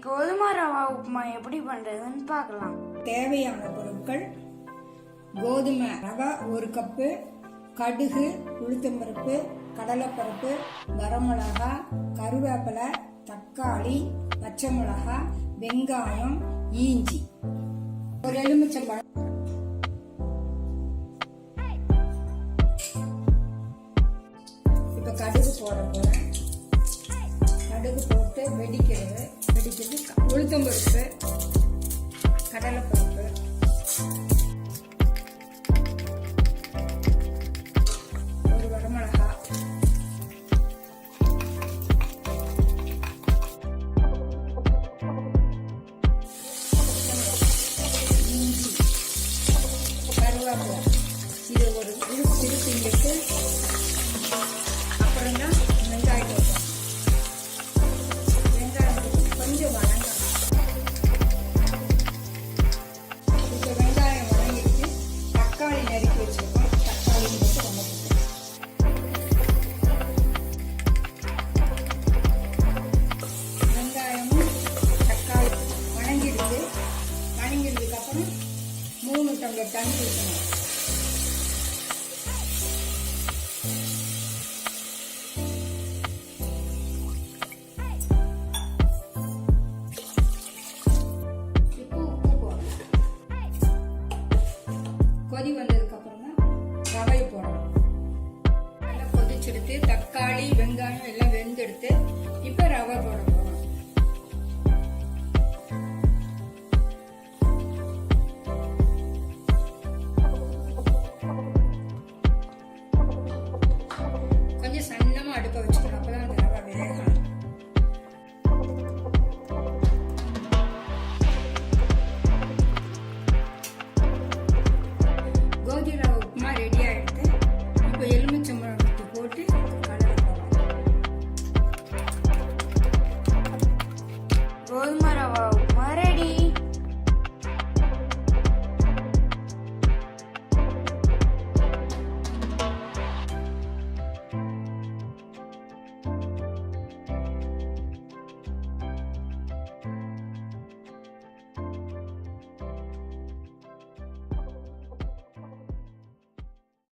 கோதுமை ரவா உப்புமா எப்படி பண்றதுன்னு பார்க்கலாம். தேவையான பொருட்கள்: கோதுமை ரவா 1 கப்பு, கடுகு, உளுத்தம்பருப்பு, கடலைப்பருப்பு, வரமிளகா, கருவேப்பிலை, தக்காளி, பச்சை மிளகாய், வெங்காயம், இஞ்சி, ஒரு எலுமிச்சம்பழம். இப்ப கடுகு போட போறேன். கடுகு போட்டு வெடிக்கிறது உளுத்தம்பருப்பு, கடலைப்பருப்பு, ஒரு வரமிளகா, இஞ்சி, கருவேப்பிலை. இது ஒரு திருப்பிட்டு அப்புறம் தான் வெங்காயம் போட்டோம். வெங்காயம் கொஞ்சம் வதங்கணும். இப்போ வெங்காயம் வதங்கிட்டு தக்காளி நறுக்கி வச்சிருக்கோம். தக்காளி போட்டு வதக்கிட்டோம். வெங்காயமும் தக்காளி வதங்கிடுறதுக்கு அப்புறம் 3 டம்ளர் தண்ணி ஊற்றணும். கொதி வந்ததுக்கு அப்புறம் தான் ரவை போடணும். நல்லா கொதிச்செடுத்து தக்காளி வெங்காயம் எல்லாம் வெந்தெடுத்து இப்ப ரவை போடணும்.